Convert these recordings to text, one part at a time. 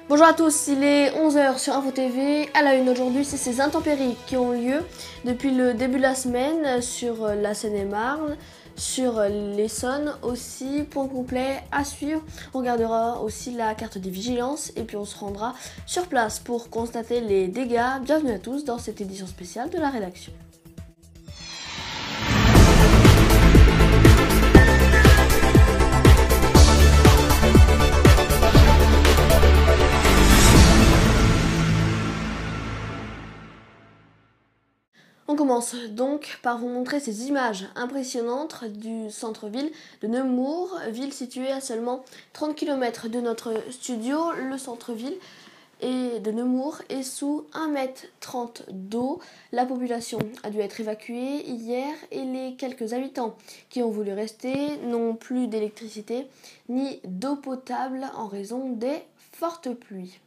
Bonjour à tous, il est 11 h sur Info TV. À la une aujourd'hui, c'est ces intempéries qui ont lieu depuis le début de la semaine sur la Seine-et-Marne, sur l'Essonne aussi. Point complet à suivre. On regardera aussi la carte des vigilances et puis on se rendra sur place pour constater les dégâts. Bienvenue à tous dans cette édition spéciale de la rédaction. On commence donc par vous montrer ces images impressionnantes du centre-ville de Nemours, ville située à seulement 30 km de notre studio. Le centre-ville de Nemours est sous 1,30 m d'eau. La population a dû être évacuée hier et les quelques habitants qui ont voulu rester n'ont plus d'électricité ni d'eau potable en raison des fortes pluies.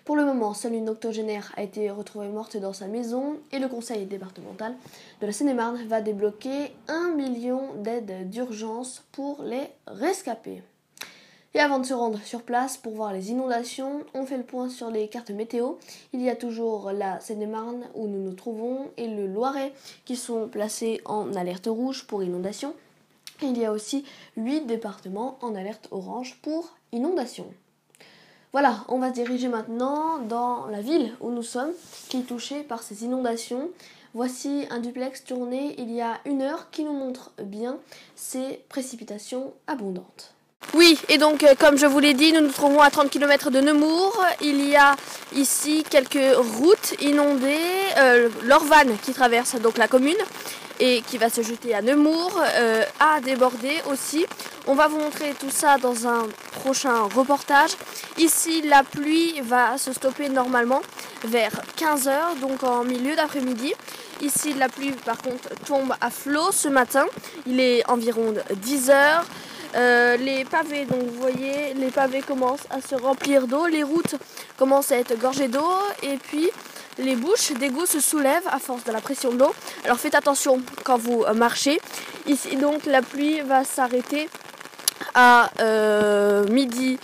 Pour le moment, seule une octogénaire a été retrouvée morte dans sa maison et le conseil départemental de la Seine-et-Marne va débloquer 1 million d'aides d'urgence pour les rescapés. Et avant de se rendre sur place pour voir les inondations, on fait le point sur les cartes météo. Il y a toujours la Seine-et-Marne où nous nous trouvons et le Loiret qui sont placés en alerte rouge pour inondation. Et il y a aussi 8 départements en alerte orange pour inondation. Voilà, on va se diriger maintenant dans la ville où nous sommes, qui est touchée par ces inondations. Voici un duplex tourné il y a 1 heure qui nous montre bien ces précipitations abondantes. Oui, et donc comme je vous l'ai dit, nous nous trouvons à 30 km de Nemours. Il y a ici quelques routes inondées, l'Orvanne qui traverse donc la commune et qui va se jeter à Nemours, a débordé aussi. On va vous montrer tout ça dans un prochain reportage. Ici, la pluie va se stopper normalement vers 15 h, donc en milieu d'après-midi. Ici, la pluie par contre tombe à flot ce matin. Il est environ 10 h. Les pavés, donc vous voyez, les pavés commencent à se remplir d'eau. Les routes commencent à être gorgées d'eau et puis les bouches d'égouts se soulèvent à force de la pression de l'eau. Alors faites attention quand vous marchez. Ici donc la pluie va s'arrêter à midi,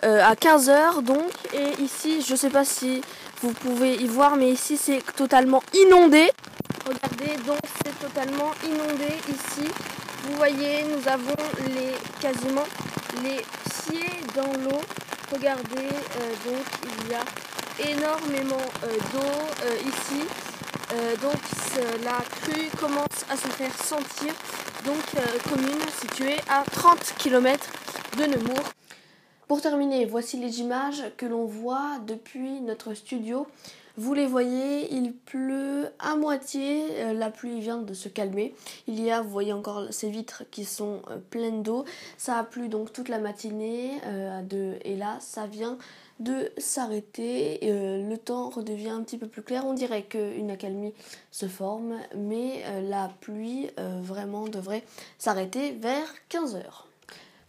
à 15 h donc. Et ici, je ne sais pas si vous pouvez y voir, mais ici c'est totalement inondé. Regardez, donc c'est totalement inondé ici. Vous voyez, nous avons quasiment les pieds dans l'eau. Regardez, donc il y a énormément d'eau ici. Donc la crue commence à se faire sentir. Donc commune située à 30 km de Nemours. Pour terminer, voici les images que l'on voit depuis notre studio. Vous les voyez, il pleut à moitié, la pluie vient de se calmer. Il y a, vous voyez encore ces vitres qui sont pleines d'eau. Ça a plu donc toute la matinée et là, ça vient de s'arrêter. Le temps redevient un petit peu plus clair. On dirait qu'une accalmie se forme, mais la pluie vraiment devrait s'arrêter vers 15 h.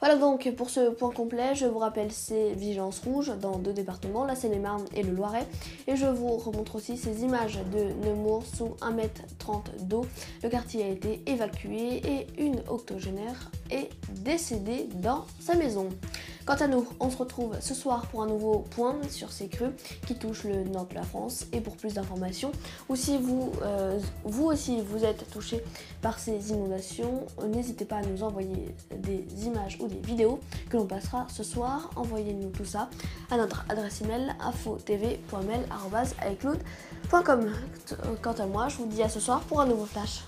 Voilà donc pour ce point complet, je vous rappelle ces vigilances rouges dans 2 départements, la Seine-et-Marne et le Loiret. Et je vous remontre aussi ces images de Nemours sous 1,30 m d'eau. Le quartier a été évacué et une octogénaire est décédée dans sa maison. Quant à nous, on se retrouve ce soir pour un nouveau point sur ces crues qui touchent le nord de la France. Et pour plus d'informations, ou si vous aussi vous êtes touché par ces inondations, n'hésitez pas à nous envoyer des images ou des vidéos que l'on passera ce soir. Envoyez-nous tout ça à notre adresse email infotv.mail@icloud.com. Quant à moi, je vous dis à ce soir pour un nouveau flash.